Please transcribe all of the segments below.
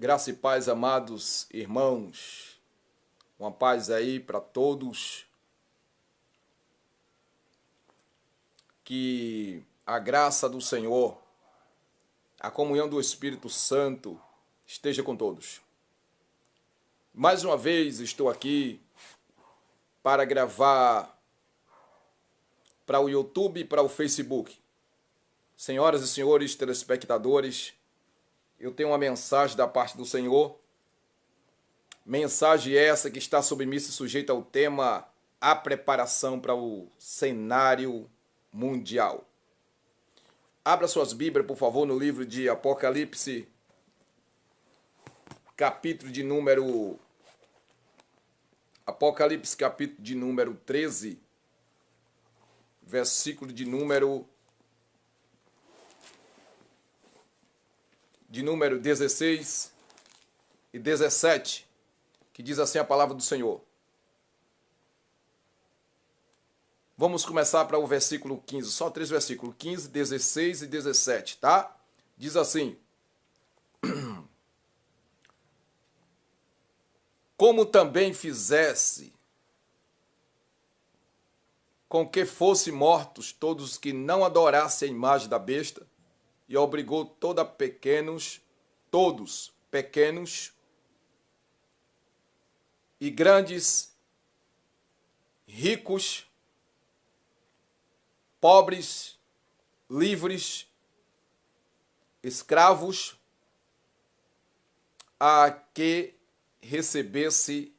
Graça e paz, amados irmãos. Uma paz aí para todos. Que a graça do Senhor, a comunhão do Espírito Santo esteja com todos. Mais uma vez estou aqui para gravar para o YouTube e para o Facebook. Senhoras e senhores telespectadores, eu tenho uma mensagem da parte do Senhor. Mensagem essa que está submissa e sujeita ao tema a preparação para o cenário mundial. Abra suas Bíblias, por favor, no livro de Apocalipse, capítulo de número 13, versículo de número 16 e 17, que diz assim a palavra do Senhor. Vamos começar para o versículo 15, só 3 versículos, 15, 16 e 17, tá? Diz assim: Como também fizesse com que fossem mortos todos os que não adorassem a imagem da besta, e obrigou todos pequenos e grandes, ricos, pobres, livres, escravos, a que recebesse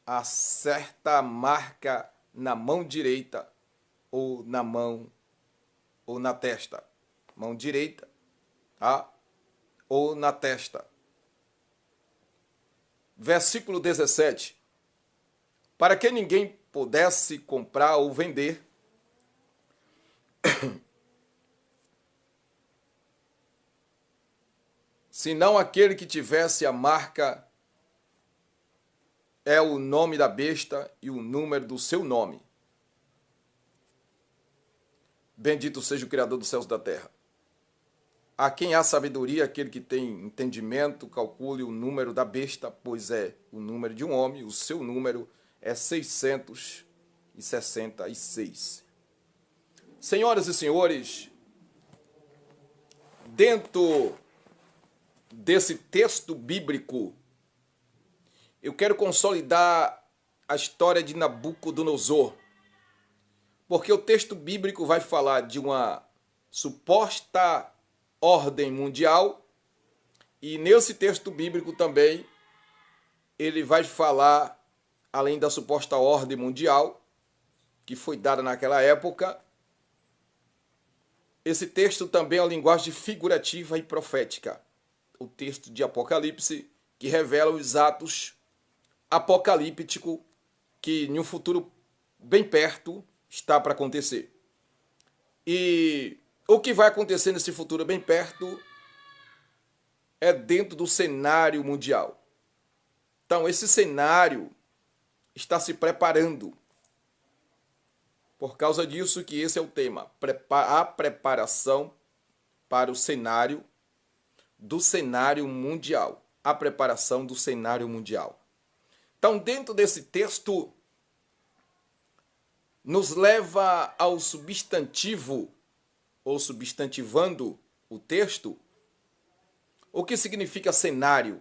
a certa marca na mão direita ou na mão ou na testa. Mão direita, tá? Ou na testa. Versículo 17. Para que ninguém pudesse comprar ou vender, senão aquele que tivesse a marca é o nome da besta e o número do seu nome. Bendito seja o Criador dos céus e da terra. A quem há sabedoria, aquele que tem entendimento, calcule o número da besta, pois é o número de um homem, o seu número é 666. Senhoras e senhores, dentro desse texto bíblico, eu quero consolidar a história de Nabucodonosor, porque o texto bíblico vai falar de uma suposta ordem mundial, e nesse texto bíblico também ele vai falar, além da suposta ordem mundial que foi dada naquela época, esse texto também é uma linguagem figurativa e profética, o texto de Apocalipse, que revela os atos apocalípticos que em um futuro bem perto está para acontecer. E o que vai acontecer nesse futuro bem perto é dentro do cenário mundial. Então, esse cenário está se preparando. Por causa disso que esse é o tema, a preparação para o cenário mundial. A preparação do cenário mundial. Então, dentro desse texto, nos leva ao substantivo, ou substantivando o texto, o que significa cenário?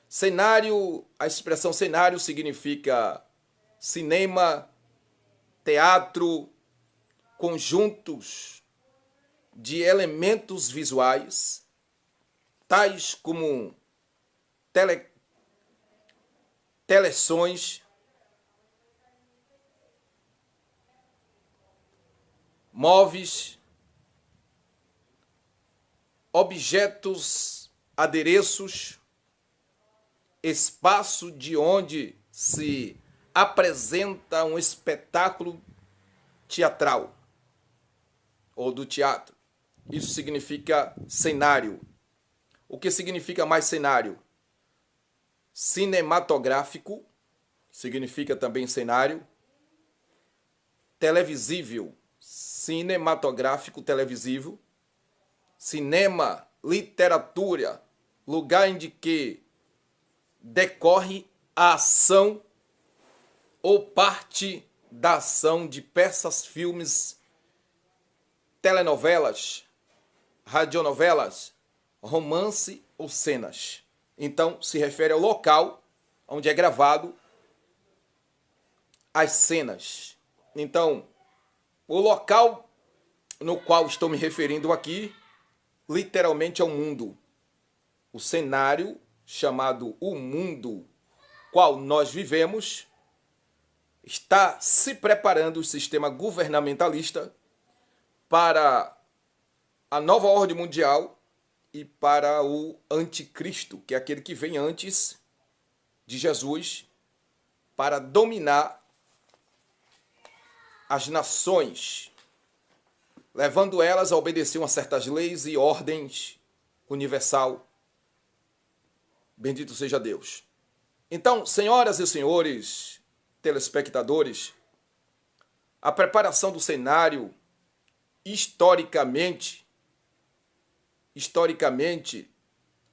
Cenário, a expressão cenário significa cinema, teatro, conjuntos de elementos visuais, tais como teleções, móveis, objetos, adereços, espaço de onde se apresenta um espetáculo teatral ou do teatro. Isso significa cenário. O que significa mais cenário? Cinematográfico significa também cenário. Televisível, cinematográfico, televisivo. Cinema, literatura, lugar em que decorre a ação ou parte da ação de peças, filmes, telenovelas, radionovelas, romance ou cenas. Então, se refere ao local onde é gravado as cenas. Então, o local no qual estou me referindo aqui, literalmente é o mundo. O cenário chamado o mundo, qual nós vivemos, está se preparando o sistema governamentalista para a nova ordem mundial e para o anticristo, que é aquele que vem antes de Jesus para dominar as nações, levando elas a obedecer a certas leis e ordens universal. Bendito seja Deus. Então, senhoras e senhores telespectadores, a preparação do cenário historicamente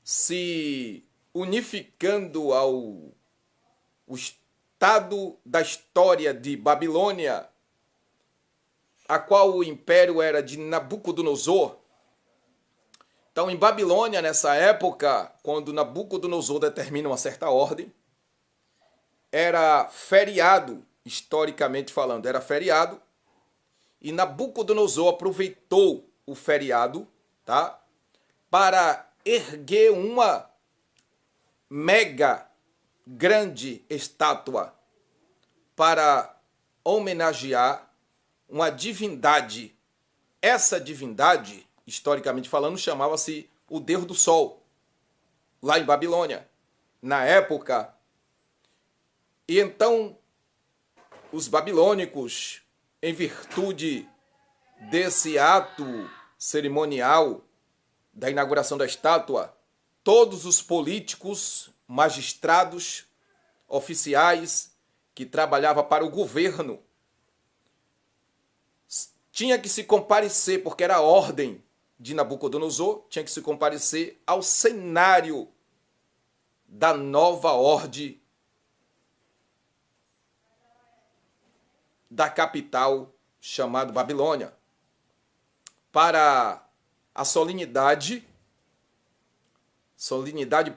se unificando ao estado da história de Babilônia, a qual o império era de Nabucodonosor. Então, em Babilônia, nessa época, quando Nabucodonosor determina uma certa ordem, era feriado, historicamente falando, era feriado, e Nabucodonosor aproveitou o feriado, tá, para erguer uma mega grande estátua para homenagear uma divindade. Essa divindade, historicamente falando, chamava-se o Deus do Sol, lá em Babilônia, na época. E então, os babilônicos, em virtude desse ato cerimonial da inauguração da estátua, todos os políticos, magistrados, oficiais que trabalhavam para o governo, tinha que se comparecer, porque era a ordem de Nabucodonosor, tinha que se comparecer ao cenário da nova ordem da capital chamada Babilônia, para a solenidade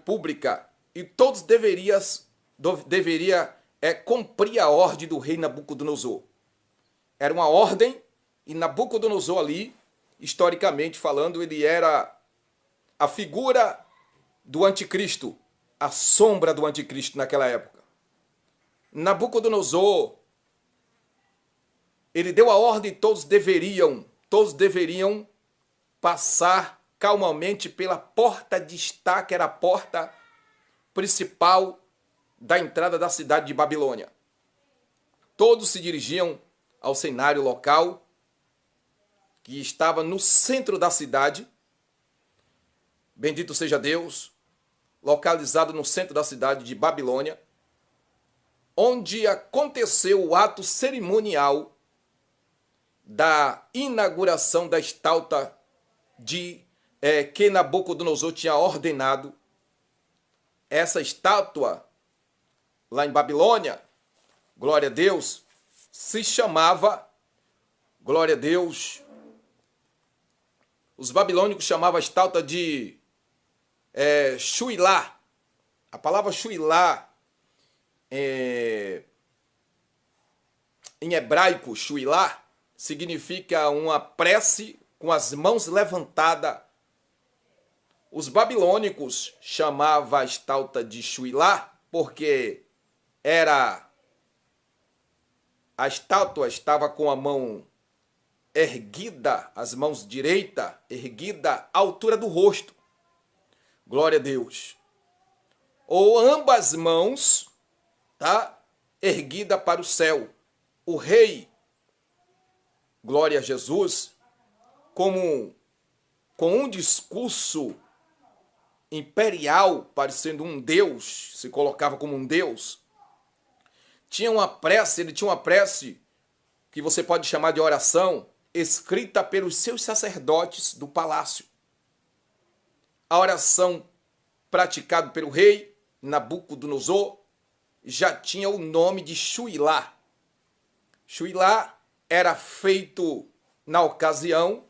pública, e todos deveriam cumprir a ordem do rei Nabucodonosor. Era uma ordem. E Nabucodonosor ali, historicamente falando, ele era a figura do anticristo, a sombra do anticristo naquela época. Nabucodonosor, ele deu a ordem, todos deveriam passar calmamente pela porta de estar, que era a porta principal da entrada da cidade de Babilônia. Todos se dirigiam ao cenário local, que estava no centro da cidade, bendito seja Deus, localizado no centro da cidade de Babilônia, onde aconteceu o ato cerimonial da inauguração da estátua que Nabucodonosor tinha ordenado. Essa estátua, lá em Babilônia, glória a Deus, se chamava, glória a Deus, os babilônicos chamavam a estátua de Shuilá. A palavra Shuilá, em hebraico, Shuilá, significa uma prece com as mãos levantadas. Os babilônicos chamavam a estátua de Shuilá porque a estátua estava com a mão erguida, as mãos direita erguida à altura do rosto. Glória a Deus. Ou ambas mãos, tá, erguida para o céu. O rei, glória a Jesus, com um discurso imperial, parecendo um deus, se colocava como um deus. Ele tinha uma prece que você pode chamar de oração, escrita pelos seus sacerdotes do palácio. A oração praticado pelo rei Nabucodonosor já tinha o nome de Xuilá. Xuilá era feito na ocasião,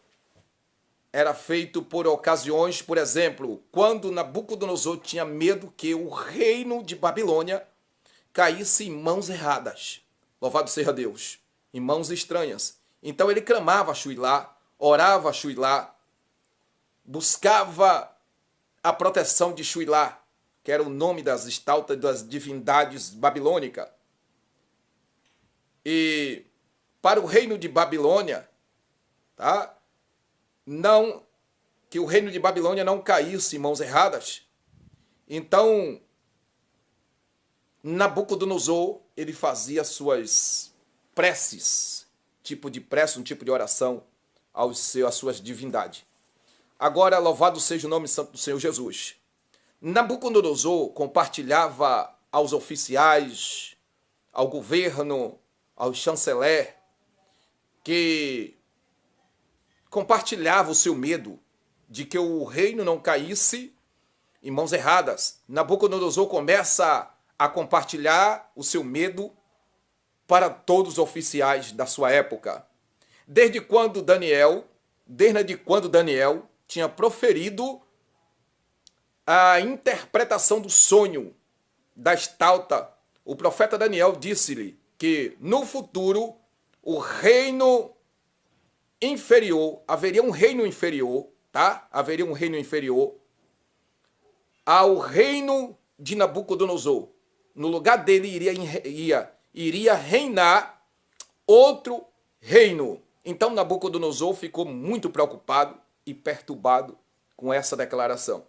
era feito por ocasiões, por exemplo, quando Nabucodonosor tinha medo que o reino de Babilônia caísse em mãos erradas. Louvado seja Deus, em mãos estranhas. Então ele clamava a Xuilá, orava a Xuilá, buscava a proteção de Xuilá, que era o nome das estátuas das divindades babilônicas. E para o reino de Babilônia, tá? Não, que o reino de Babilônia não caísse em mãos erradas. Então, Nabucodonosor, ele fazia suas preces, tipo de prece, um tipo de oração às suas divindades. Agora, louvado seja o nome santo do Senhor Jesus. Nabucodonosor compartilhava aos oficiais, ao governo, ao chanceler, que compartilhava o seu medo de que o reino não caísse em mãos erradas. Nabucodonosor começa a compartilhar o seu medo para todos os oficiais da sua época. Desde quando Daniel tinha proferido a interpretação do sonho da estátua, o profeta Daniel disse-lhe que no futuro o reino inferior, haveria um reino inferior, tá? Haveria um reino inferior ao reino de Nabucodonosor. No lugar dele iria reinar outro reino. Então Nabucodonosor ficou muito preocupado e perturbado com essa declaração.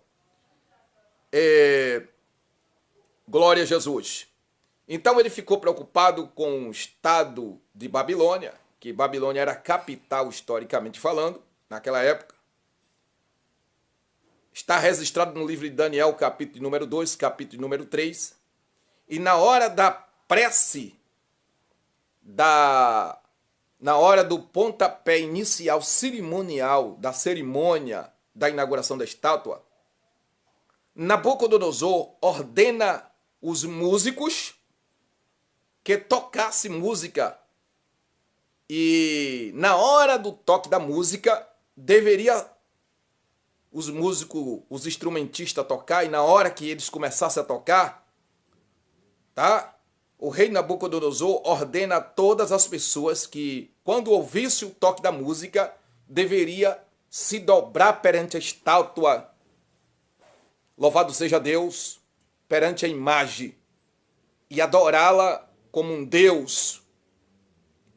Glória a Jesus. Então ele ficou preocupado com o estado de Babilônia, que Babilônia era a capital historicamente falando, naquela época. Está registrado no livro de Daniel, capítulo número 2, capítulo número 3. E na hora da prece, na hora do pontapé inicial cerimonial, da cerimônia da inauguração da estátua, Nabucodonosor ordena os músicos que tocassem música. E na hora do toque da música, deveria os músicos, os instrumentistas tocar, e na hora que eles começassem a tocar, tá? O rei Nabucodonosor ordena a todas as pessoas que, quando ouvisse o toque da música, deveria se dobrar perante a estátua. Louvado seja Deus, perante a imagem, e adorá-la como um Deus.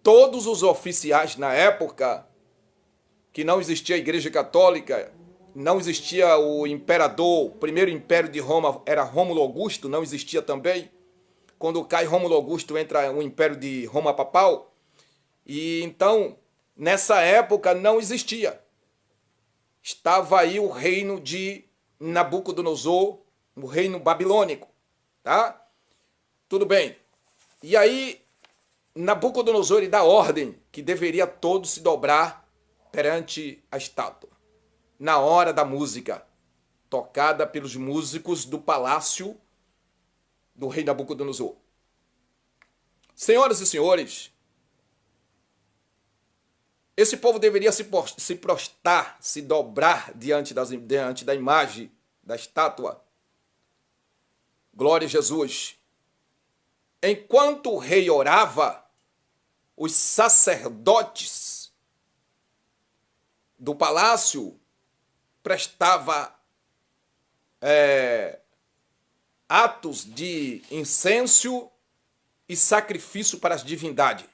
Todos os oficiais na época, que não existia a Igreja Católica, não existia o imperador, o primeiro império de Roma era Rômulo Augusto, não existia também. Quando cai Rômulo Augusto, entra o império de Roma papal. E então, nessa época, não existia. Estava aí o reino de Nabucodonosor, o reino babilônico, tá? Tudo bem. E aí, Nabucodonosor ele dá ordem que deveria todos se dobrar perante a estátua. Na hora da música, tocada pelos músicos do palácio do rei Nabucodonosor. Senhoras e senhores, esse povo deveria se prostrar, se dobrar diante da imagem da estátua. Glória a Jesus. Enquanto o rei orava, os sacerdotes do palácio prestavam atos de incenso e sacrifício para as divindades.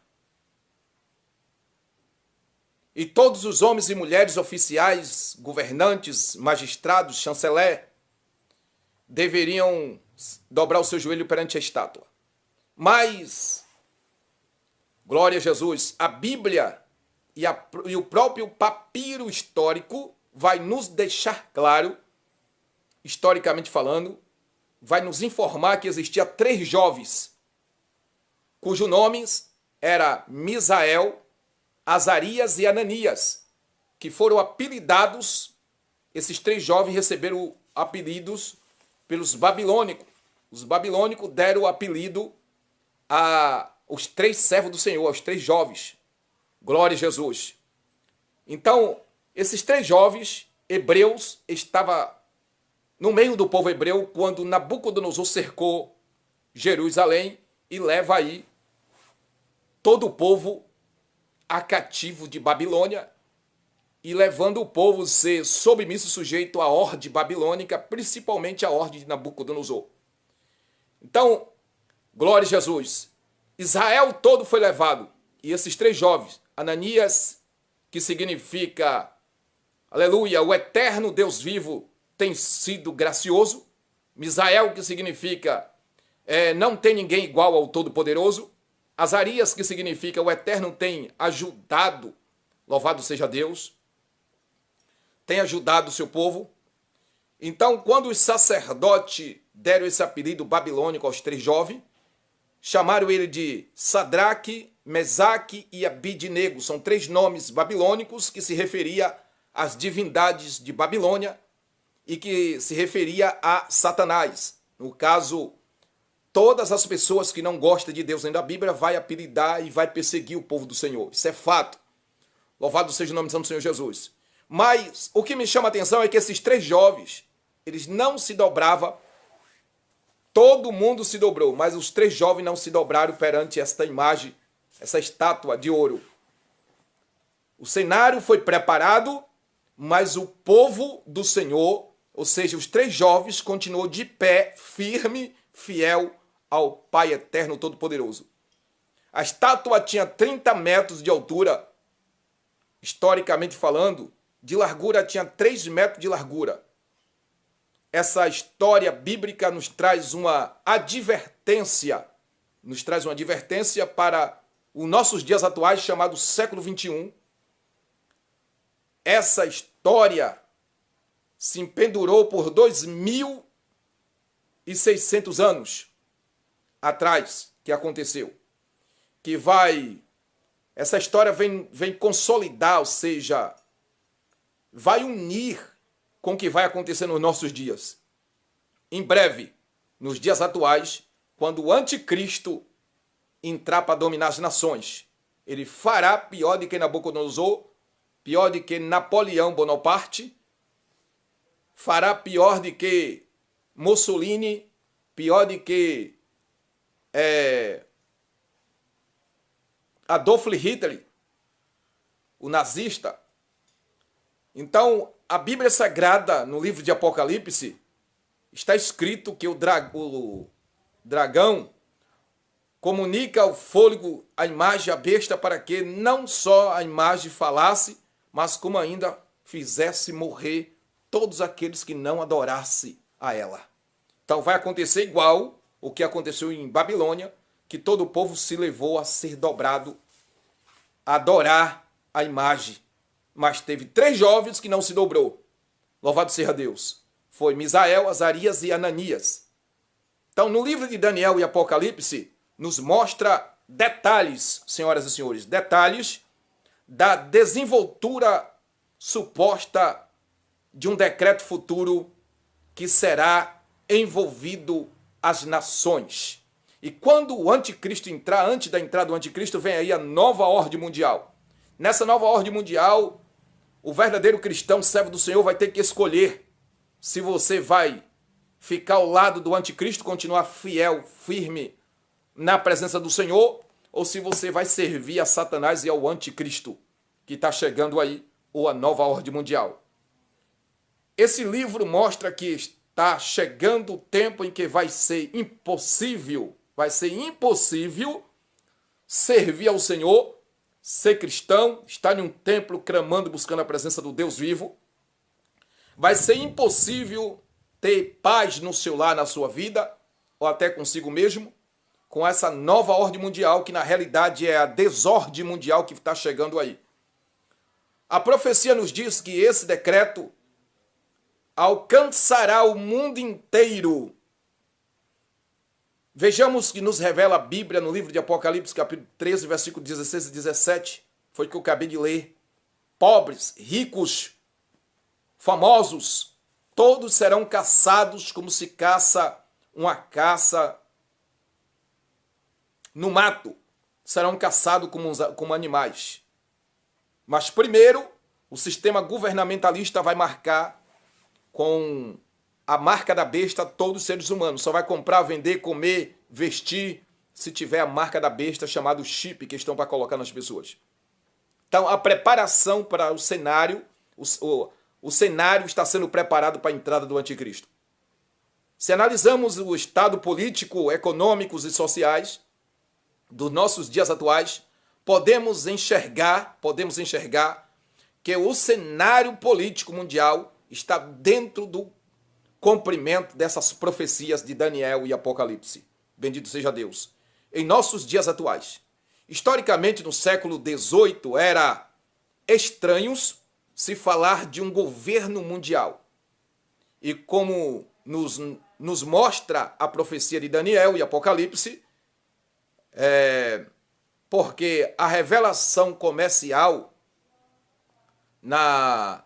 E todos os homens e mulheres, oficiais, governantes, magistrados, chanceler, deveriam dobrar o seu joelho perante a estátua. Mas, glória a Jesus, a Bíblia e o próprio papiro histórico vai nos deixar claro, historicamente falando, vai nos informar que existia 3 jovens, cujos nomes eram Misael, Azarias e Ananias, que foram apelidados, esses 3 jovens receberam apelidos pelos babilônicos. Os babilônicos deram o apelido aos 3 servos do Senhor, aos 3 jovens. Glória a Jesus. Então, esses 3 jovens hebreus estavam no meio do povo hebreu quando Nabucodonosor cercou Jerusalém e leva aí todo o povo a cativo de Babilônia e levando o povo a ser submisso e sujeito à ordem babilônica, principalmente à ordem de Nabucodonosor. Então, glória a Jesus, Israel todo foi levado, e esses 3 jovens, Ananias, que significa, aleluia, o eterno Deus vivo tem sido gracioso, Misael, que significa, não tem ninguém igual ao Todo-Poderoso, Azarias, que significa, o eterno tem ajudado, louvado seja Deus, tem ajudado o seu povo. Então, quando os sacerdotes deram esse apelido babilônico aos 3 jovens, chamaram ele de Sadraque, Mesaque e Abidnego. São 3 nomes babilônicos que se referia às divindades de Babilônia e que se referia a Satanás. No caso, todas as pessoas que não gostam de Deus nem da Bíblia vai apelidar e vai perseguir o povo do Senhor. Isso é fato. Louvado seja o nome do Senhor Jesus. Mas o que me chama a atenção é que esses 3 jovens, eles não se dobravam. Todo mundo se dobrou, mas os 3 jovens não se dobraram perante esta imagem, essa estátua de ouro. O cenário foi preparado, mas o povo do Senhor, ou seja, os 3 jovens, continuou de pé, firme, fiel ao Pai Eterno Todo-Poderoso. A estátua tinha 30 metros de altura, historicamente falando, de largura tinha 3 metros de largura. Essa história bíblica nos traz uma advertência, para os nossos dias atuais, chamado século XXI. Essa história se pendurou por 2.600 anos atrás que aconteceu. Essa história vem consolidar, ou seja, vai unir com o que vai acontecer nos nossos dias. Em breve, nos dias atuais, quando o anticristo entrar para dominar as nações, ele fará pior do que Nabucodonosor, pior do que Napoleão Bonaparte, fará pior do que Mussolini, pior do que Adolf Hitler, o nazista. Então, a Bíblia Sagrada, no livro de Apocalipse, está escrito que o dragão comunica ao fôlego a imagem, a besta, para que não só a imagem falasse, mas como ainda fizesse morrer todos aqueles que não adorassem a ela. Então vai acontecer igual o que aconteceu em Babilônia, que todo o povo se levou a ser dobrado, a adorar a imagem. Mas teve 3 jovens que não se dobrou. Louvado seja Deus. Foi Misael, Azarias e Ananias. Então, no livro de Daniel e Apocalipse, nos mostra detalhes, senhoras e senhores, detalhes da desenvoltura suposta de um decreto futuro que será envolvido as nações. E quando o anticristo entrar, antes da entrada do anticristo, vem aí a nova ordem mundial. Nessa nova ordem mundial, o verdadeiro cristão, servo do Senhor, vai ter que escolher se você vai ficar ao lado do anticristo, continuar fiel, firme na presença do Senhor, ou se você vai servir a Satanás e ao anticristo que está chegando aí, ou a nova ordem mundial. Esse livro mostra que está chegando o tempo em que vai ser impossível servir ao Senhor, ser cristão, estar em um templo clamando, buscando a presença do Deus vivo. Vai ser impossível ter paz no seu lar, na sua vida, ou até consigo mesmo, com essa nova ordem mundial, que na realidade é a desordem mundial que está chegando aí. A profecia nos diz que esse decreto alcançará o mundo inteiro. Vejamos que nos revela a Bíblia no livro de Apocalipse, capítulo 13, versículo 16 e 17. Foi que eu acabei de ler. Pobres, ricos, famosos, todos serão caçados como se caça uma caça no mato. Serão caçados como animais. Mas primeiro, o sistema governamentalista vai marcar com a marca da besta todos os seres humanos. Só vai comprar, vender, comer, vestir, se tiver a marca da besta, chamado chip, que estão para colocar nas pessoas. Então, a preparação para o cenário, o cenário está sendo preparado para a entrada do anticristo. Se analisamos o estado político, econômicos e sociais dos nossos dias atuais, podemos enxergar que o cenário político mundial está dentro do cumprimento dessas profecias de Daniel e Apocalipse. Bendito seja Deus. Em nossos dias atuais, historicamente no século XVIII, era estranhos se falar de um governo mundial. E como nos mostra a profecia de Daniel e Apocalipse, porque a revelação comercial, na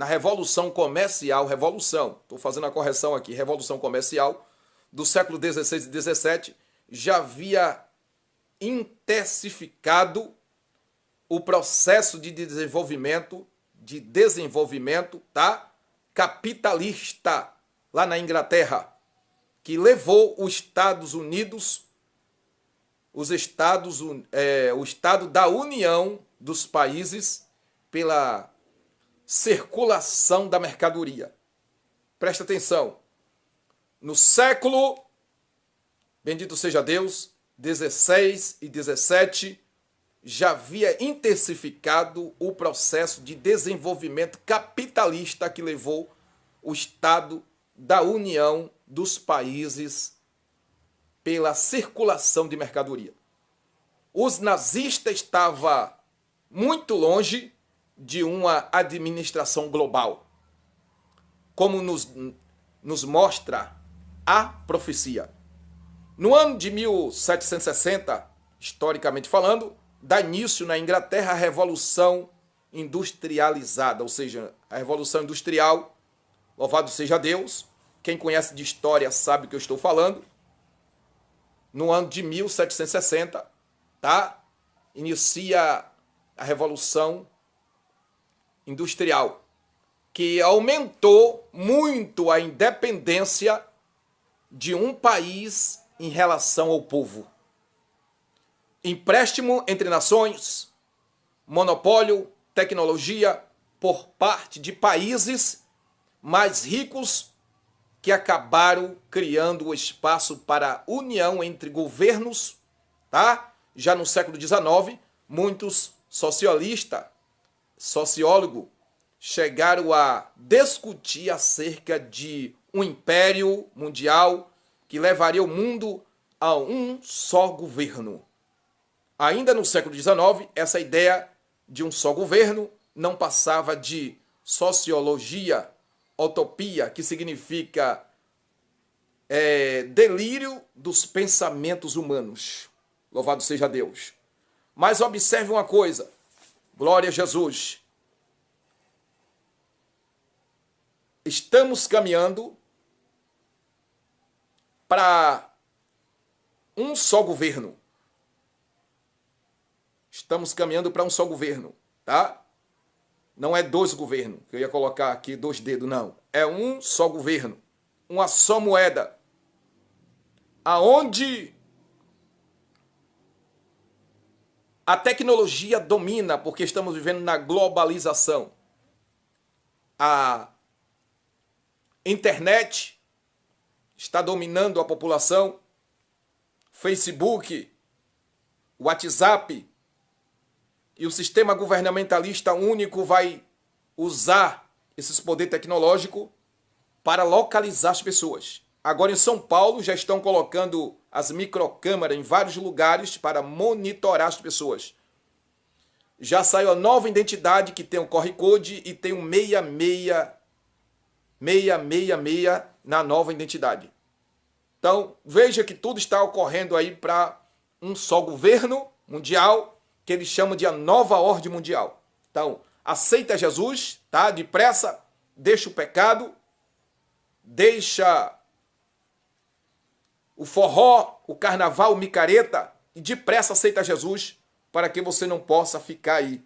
revolução comercial, estou fazendo a correção aqui, revolução comercial do século XVI e XVII, já havia intensificado o processo de desenvolvimento, tá? Capitalista lá na Inglaterra, que levou os Estados Unidos, o Estado da União dos países pela circulação da mercadoria. Presta atenção. No século, bendito seja Deus, 16 e 17, já havia intensificado o processo de desenvolvimento capitalista que levou o Estado da União dos países pela circulação de mercadoria. Os nazistas estavam muito longe de uma administração global, como nos mostra a profecia. No ano de 1760, historicamente falando, dá início na Inglaterra a Revolução Industrializada, ou seja, a Revolução Industrial, louvado seja Deus. Quem conhece de história sabe o que eu estou falando. No ano de 1760, tá? Inicia a Revolução Industrial, que aumentou muito a independência de um país em relação ao povo. Empréstimo entre nações, monopólio, tecnologia por parte de países mais ricos que acabaram criando o espaço para a união entre governos, tá? Já no século XIX, muitos sociólogos chegaram a discutir acerca de um império mundial que levaria o mundo a um só governo. Ainda no século XIX, essa ideia de um só governo não passava de sociologia, utopia, que significa delírio dos pensamentos humanos. Louvado seja Deus. Mas observe uma coisa, glória a Jesus. Estamos caminhando para um só governo. Estamos caminhando para um só governo, tá? Não é dois governos, que eu ia colocar aqui 2 dedos, não. É um só governo, uma só moeda, aonde a tecnologia domina, porque estamos vivendo na globalização. A internet está dominando a população, Facebook, WhatsApp, e o sistema governamentalista único vai usar esses poder tecnológico para localizar as pessoas. Agora em São Paulo já estão colocando as microcâmeras em vários lugares para monitorar as pessoas. Já saiu a nova identidade que tem o QR Code e tem um 666 na nova identidade. Então veja que tudo está ocorrendo aí para um só governo mundial, que eles chamam de a nova ordem mundial. Então, aceita Jesus, tá? Depressa, deixa o pecado, deixa o forró, o carnaval, o micareta e depressa aceita Jesus para que você não possa ficar aí.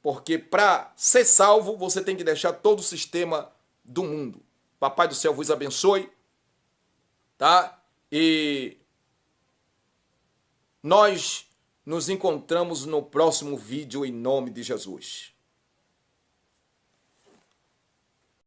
Porque para ser salvo, você tem que deixar todo o sistema do mundo. Papai do céu vos abençoe, tá? E nós nos encontramos no próximo vídeo em nome de Jesus.